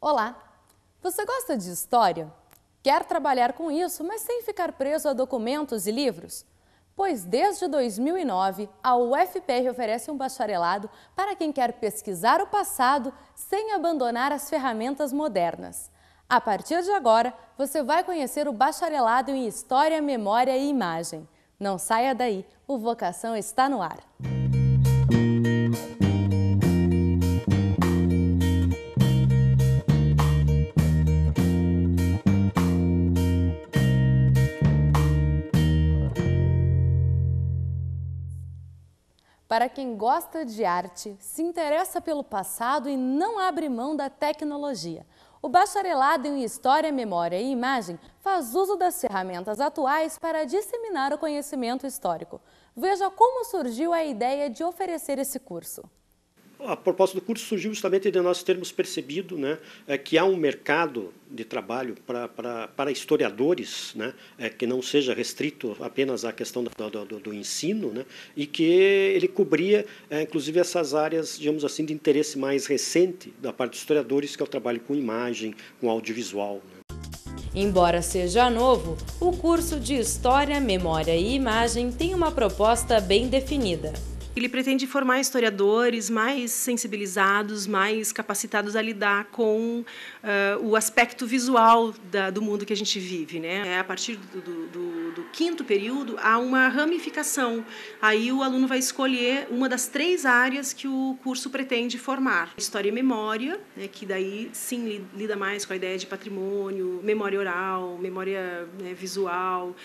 Olá! Você gosta de história? Quer trabalhar com isso, mas sem ficar preso a documentos e livros? Pois desde 2009, a UFPR oferece um bacharelado para quem quer pesquisar o passado sem abandonar as ferramentas modernas. A partir de agora, você vai conhecer o bacharelado em História, Memória e Imagem. Não saia daí, o Vocação está no ar. Para quem gosta de arte, se interessa pelo passado e não abre mão da tecnologia, o bacharelado em História, Memória e Imagem faz uso das ferramentas atuais para disseminar o conhecimento histórico. Veja como surgiu a ideia de oferecer esse curso. A proposta do curso surgiu justamente de nós termos percebido, que há um mercado de trabalho para historiadores, que não seja restrito apenas à questão do ensino, e que ele cobria, inclusive, essas áreas, digamos assim, de interesse mais recente da parte dos historiadores, que é o trabalho com imagem, com audiovisual. Embora seja novo, o curso de História, Memória e Imagem tem uma proposta bem definida. Ele pretende formar historiadores mais sensibilizados, mais capacitados a lidar com o aspecto visual do mundo que a gente vive, né? A partir do quinto período, há uma ramificação. Aí o aluno vai escolher uma das 3 áreas que o curso pretende formar. História e Memória, né, que daí sim lida mais com a ideia de patrimônio, memória oral, memória visual,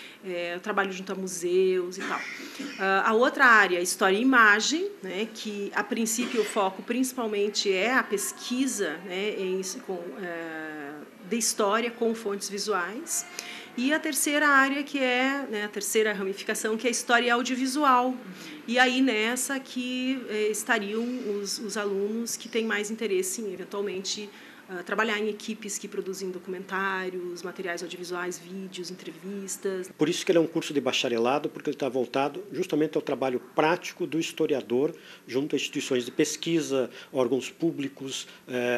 trabalho junto a museus e tal. A outra área, História e Imagem, né, que a princípio o foco principalmente é a pesquisa, né, de história com fontes visuais. E a terceira área, que é, a terceira ramificação, que é a História Audiovisual. E aí nessa que estariam os alunos que têm mais interesse em, eventualmente, trabalhar em equipes que produzem documentários, materiais audiovisuais, vídeos, entrevistas. Por isso que ele é um curso de bacharelado, porque ele está voltado justamente ao trabalho prático do historiador, junto a instituições de pesquisa, órgãos públicos,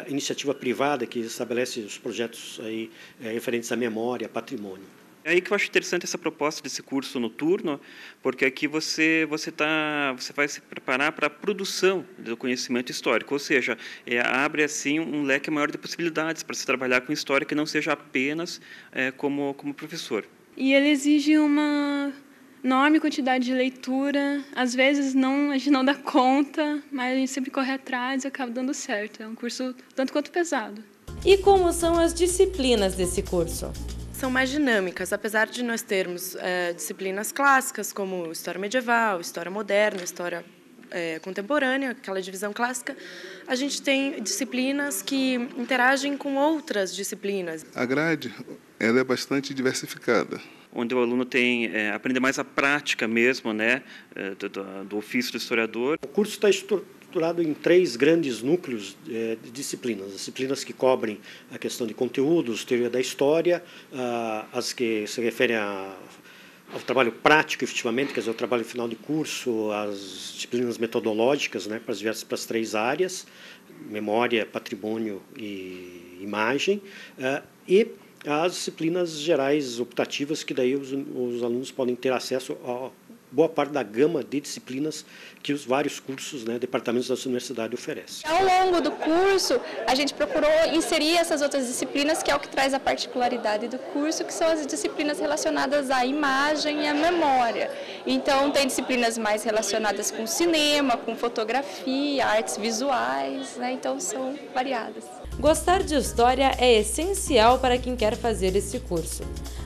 iniciativa privada que estabelece os projetos aí, referentes à memória, patrimônio. É aí que eu acho interessante essa proposta desse curso noturno, porque aqui você vai se preparar para a produção do conhecimento histórico, ou seja, abre assim um leque maior de possibilidades para se trabalhar com história que não seja apenas como professor. E ele exige uma enorme quantidade de leitura, às vezes a gente não dá conta, mas a gente sempre corre atrás e acaba dando certo. É um curso tanto quanto pesado. E como são as disciplinas desse curso? São mais dinâmicas, apesar de nós termos disciplinas clássicas, como História Medieval, História Moderna, História Contemporânea, aquela divisão clássica, a gente tem disciplinas que interagem com outras disciplinas. A grade ela é bastante diversificada. Onde o aluno aprende mais a prática mesmo, né, do ofício do historiador. O curso está estruturado em 3 grandes núcleos de disciplinas. Disciplinas que cobrem a questão de conteúdos, teoria da história, as que se referem ao trabalho prático, efetivamente, quer dizer, o trabalho final de curso, as disciplinas metodológicas, né, para as 3 áreas, memória, patrimônio e imagem, e as disciplinas gerais optativas, que daí os alunos podem ter acesso a boa parte da gama de disciplinas que os vários cursos, departamentos da universidade oferecem. Ao longo do curso, a gente procurou inserir essas outras disciplinas, que é o que traz a particularidade do curso, que são as disciplinas relacionadas à imagem e à memória. Então, tem disciplinas mais relacionadas com cinema, com fotografia, artes visuais, então são variadas. Gostar de história é essencial para quem quer fazer esse curso.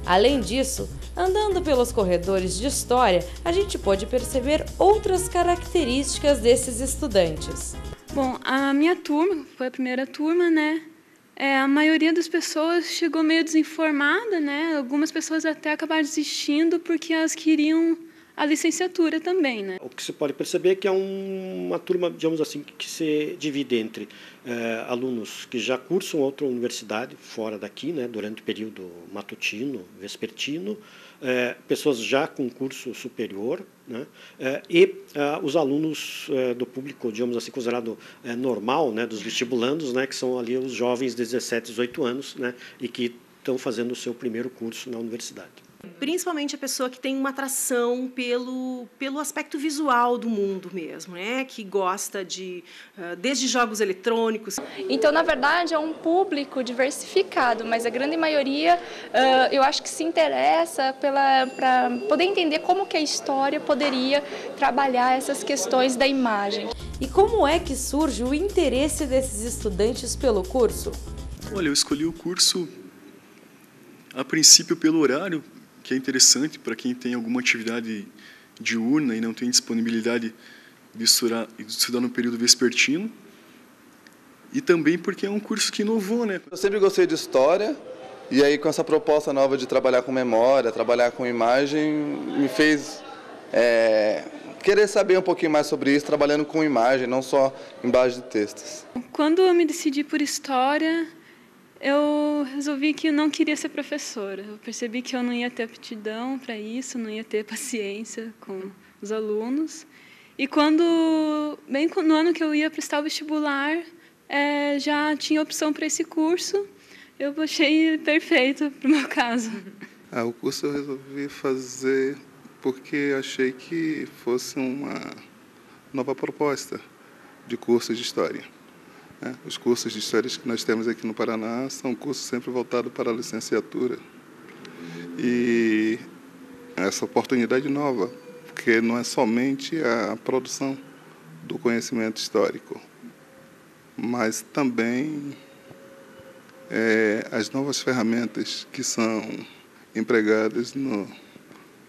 Além disso, andando pelos corredores de história, a gente pode perceber outras características desses estudantes. Bom, a minha turma, foi a primeira turma, né? A maioria das pessoas chegou meio desinformada, né? Algumas pessoas até acabaram desistindo porque elas queriam a licenciatura também, né? O que se pode perceber é que é uma turma, digamos assim, que se divide entre alunos que já cursam outra universidade fora daqui, né, durante o período matutino, vespertino, pessoas já com curso superior, né, e os alunos do público, digamos assim, considerado normal, né, dos vestibulandos, né, que são ali os jovens de 17, 18 anos, né, e que estão fazendo o seu primeiro curso na universidade. Principalmente a pessoa que tem uma atração pelo aspecto visual do mundo mesmo, né? Que gosta desde jogos eletrônicos. Então, na verdade, é um público diversificado, mas a grande maioria, eu acho que se interessa para poder entender como que a história poderia trabalhar essas questões da imagem. E como é que surge o interesse desses estudantes pelo curso? Olha, eu escolhi o curso, a princípio, pelo horário, que é interessante para quem tem alguma atividade diurna e não tem disponibilidade de estudar no período vespertino, e também porque é um curso que inovou, né? Eu sempre gostei de história, e aí com essa proposta nova de trabalhar com memória, trabalhar com imagem, me fez querer saber um pouquinho mais sobre isso, trabalhando com imagem, não só em base de textos. Quando eu me decidi por história, eu resolvi que eu não queria ser professora. Eu percebi que eu não ia ter aptidão para isso, não ia ter paciência com os alunos. E bem no ano que eu ia prestar o vestibular, já tinha opção para esse curso. Eu achei perfeito para o meu caso. O curso eu resolvi fazer porque achei que fosse uma nova proposta de curso de História. Os cursos de História que nós temos aqui no Paraná são cursos sempre voltados para a licenciatura. E essa oportunidade nova, porque não é somente a produção do conhecimento histórico, mas também as novas ferramentas que são empregadas no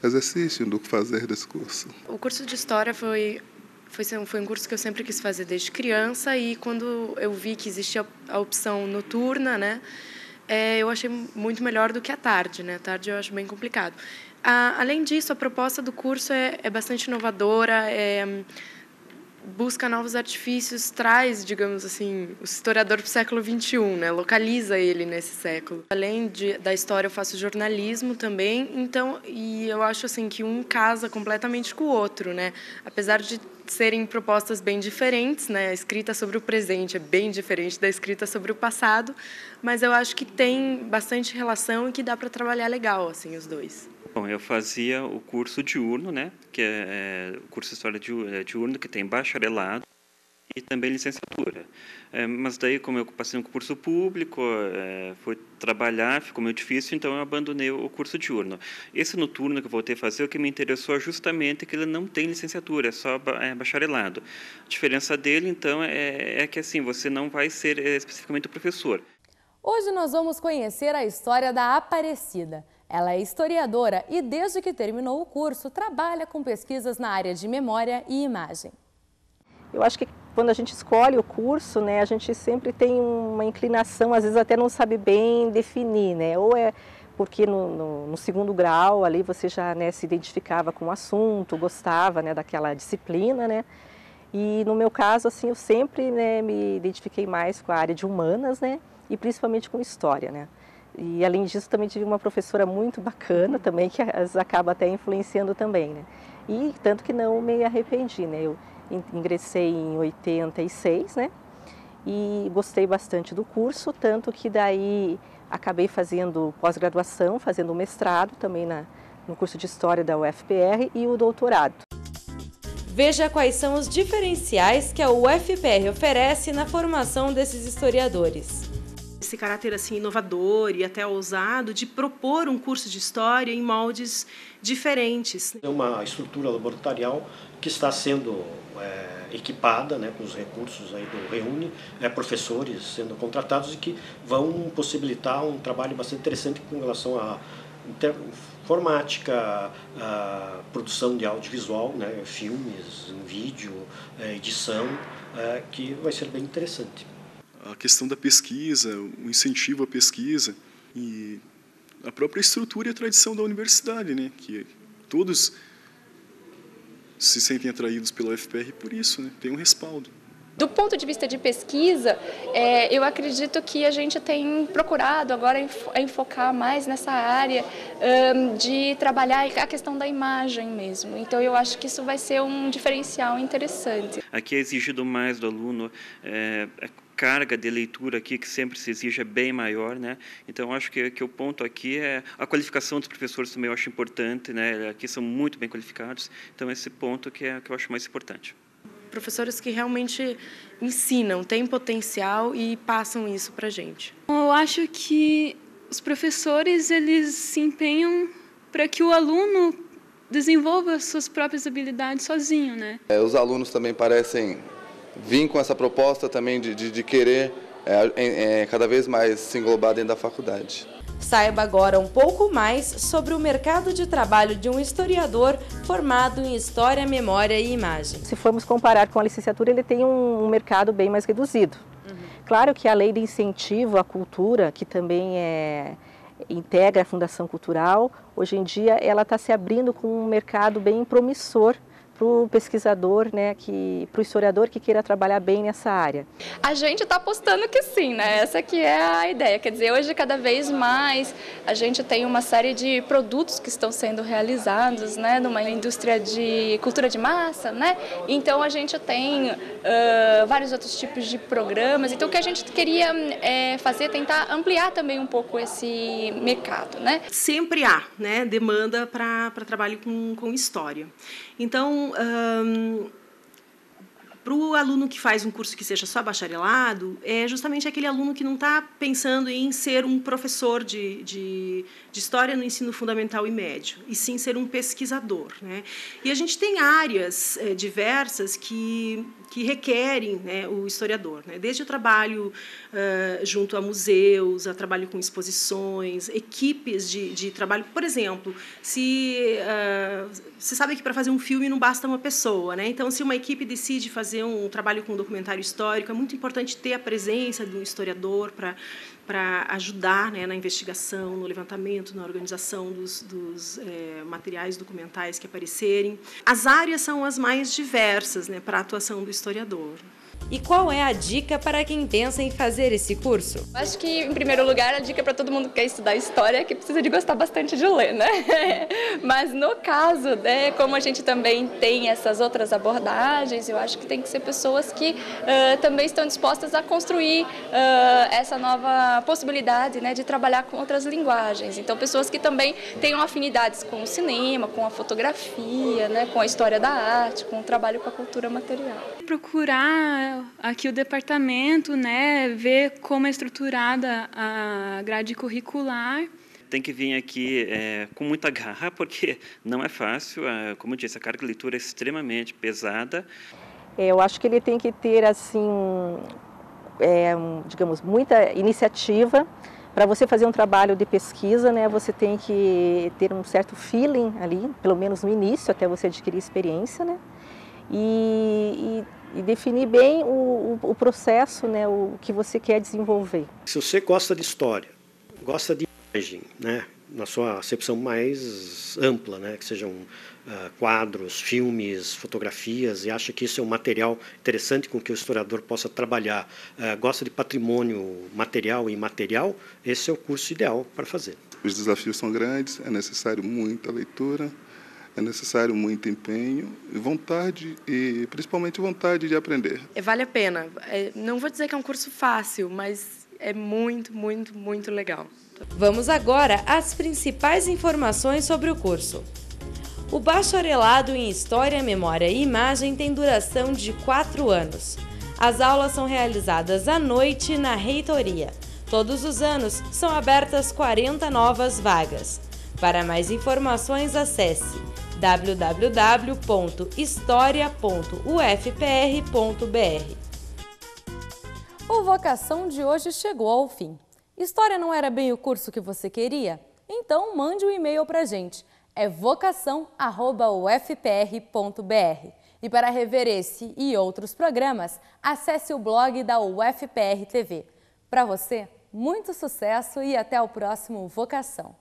exercício do fazer desse curso. O curso de História foi um curso que eu sempre quis fazer desde criança, e quando eu vi que existia a opção noturna, né, eu achei muito melhor do que a tarde, né? A tarde eu acho bem complicado. Além disso, a proposta do curso é bastante inovadora, busca novos artifícios, traz, digamos assim, o historiador para o século XXI, né? Localiza ele nesse século. Além da história, eu faço jornalismo também, e eu acho assim que um casa completamente com o outro, né? Apesar de serem propostas bem diferentes, né? A escrita sobre o presente é bem diferente da escrita sobre o passado, mas eu acho que tem bastante relação e que dá para trabalhar legal, assim, os dois. Bom, eu fazia o curso diurno, né, que é o curso de História diurno, que tem bacharelado e também licenciatura. Mas daí, como eu passei no curso público, fui trabalhar, ficou meio difícil, então eu abandonei o curso diurno. Esse noturno que eu voltei a fazer, o que me interessou é justamente que ele não tem licenciatura, é só bacharelado. A diferença dele, então, é que assim, você não vai ser especificamente o professor. Hoje nós vamos conhecer a história da Aparecida. Ela é historiadora e, desde que terminou o curso, trabalha com pesquisas na área de memória e imagem. Eu acho que quando a gente escolhe o curso, né, a gente sempre tem uma inclinação, às vezes até não sabe bem definir, né? Ou é porque no segundo grau ali você já, né, se identificava com o assunto, gostava, né, daquela disciplina, né? E no meu caso, assim, eu sempre, né, me identifiquei mais com a área de humanas, né? E principalmente com história, né? E além disso também tive uma professora muito bacana também, que acaba até influenciando também, né? E tanto que não me arrependi, né? Eu ingressei em 86, né? E gostei bastante do curso, tanto que daí acabei fazendo pós-graduação, fazendo mestrado também no curso de História da UFPR e o doutorado. Veja quais são os diferenciais que a UFPR oferece na formação desses historiadores. Esse caráter assim inovador e até ousado de propor um curso de história em moldes diferentes. É uma estrutura laboratorial que está sendo equipada, né, com os recursos aí do Reúne, professores sendo contratados e que vão possibilitar um trabalho bastante interessante com relação à informática, a produção de audiovisual, né, filmes, vídeo, edição, que vai ser bem interessante. A questão da pesquisa, o incentivo à pesquisa e a própria estrutura e a tradição da universidade, né? Que todos se sentem atraídos pela UFPR por isso, né? Tem um respaldo. Do ponto de vista de pesquisa, eu acredito que a gente tem procurado agora enfocar mais nessa área de trabalhar a questão da imagem mesmo. Então, eu acho que isso vai ser um diferencial interessante. Aqui é exigido mais do aluno, a carga de leitura aqui que sempre se exige é bem maior, né? Então, acho que o ponto aqui é a qualificação dos professores também eu acho importante, né? Aqui são muito bem qualificados, então esse ponto que eu acho mais importante. Professores que realmente ensinam, têm potencial e passam isso para a gente. Eu acho que os professores eles se empenham para que o aluno desenvolva as suas próprias habilidades sozinho, né? Os alunos também parecem vir com essa proposta também de querer cada vez mais se englobar dentro da faculdade. Saiba agora um pouco mais sobre o mercado de trabalho de um historiador formado em História, Memória e Imagem. Se formos comparar com a licenciatura, ele tem um mercado bem mais reduzido. Claro que a lei de incentivo à cultura, que também integra a Fundação Cultural, hoje em dia ela está se abrindo com um mercado bem promissor para o pesquisador, né, para o historiador que queira trabalhar bem nessa área. A gente está apostando que sim, né? Essa que é a ideia. Quer dizer, hoje cada vez mais a gente tem uma série de produtos que estão sendo realizados, né, numa indústria de cultura de massa, né? Então a gente tem vários outros tipos de programas. Então o que a gente queria fazer é tentar ampliar também um pouco esse mercado, né? Sempre há, né, demanda para trabalho com história. Então, para o aluno que faz um curso que seja só bacharelado, é justamente aquele aluno que não está pensando em ser um professor de história no ensino fundamental e médio, e sim ser um pesquisador, né? E a gente tem áreas diversas que requerem, né, o historiador, né? Desde o trabalho junto a museus, a trabalho com exposições, equipes de trabalho. Por exemplo, você sabe que para fazer um filme não basta uma pessoa, né? Então, se uma equipe decide fazer um trabalho com um documentário histórico, é muito importante ter a presença de um historiador para ajudar, né, na investigação, no levantamento, na organização dos materiais documentais que aparecerem. As áreas são as mais diversas, né, para a atuação do historiador. E qual é a dica para quem pensa em fazer esse curso? Acho que, em primeiro lugar, a dica para todo mundo que quer estudar história é que precisa de gostar bastante de ler, né? Mas, no caso, né, como a gente também tem essas outras abordagens, eu acho que tem que ser pessoas que também estão dispostas a construir essa nova possibilidade, né, de trabalhar com outras linguagens. Então, pessoas que também tenham afinidades com o cinema, com a fotografia, né, com a história da arte, com o trabalho com a cultura material. Procurar aqui o departamento, né, ver como é estruturada a grade curricular. Tem que vir aqui com muita garra, porque não é fácil. Como eu disse, a carga de leitura é extremamente pesada. Eu acho que ele tem que ter, assim, digamos, muita iniciativa. Para você fazer um trabalho de pesquisa, né, você tem que ter um certo feeling ali, pelo menos no início, até você adquirir experiência, né? E definir bem o processo, né, o que você quer desenvolver. Se você gosta de história, gosta de imagem, né, na sua acepção mais ampla, né, que sejam quadros, filmes, fotografias, e acha que isso é um material interessante com que o historiador possa trabalhar, gosta de patrimônio material e imaterial, esse é o curso ideal para fazer. Os desafios são grandes, é necessário muita leitura, é necessário muito empenho e vontade, e principalmente vontade de aprender. Vale a pena. Não vou dizer que é um curso fácil, mas é muito, muito, muito legal. Vamos agora às principais informações sobre o curso. O bacharelado em História, Memória e Imagem tem duração de 4 anos. As aulas são realizadas à noite na reitoria. Todos os anos são abertas 40 novas vagas. Para mais informações, acesse www.historia.ufpr.br. O Vocação de hoje chegou ao fim. História não era bem o curso que você queria? Então mande um e-mail para a gente. É vocação@ufpr.br. E para rever esse e outros programas, acesse o blog da UFPR TV. Para você, muito sucesso e até o próximo Vocação.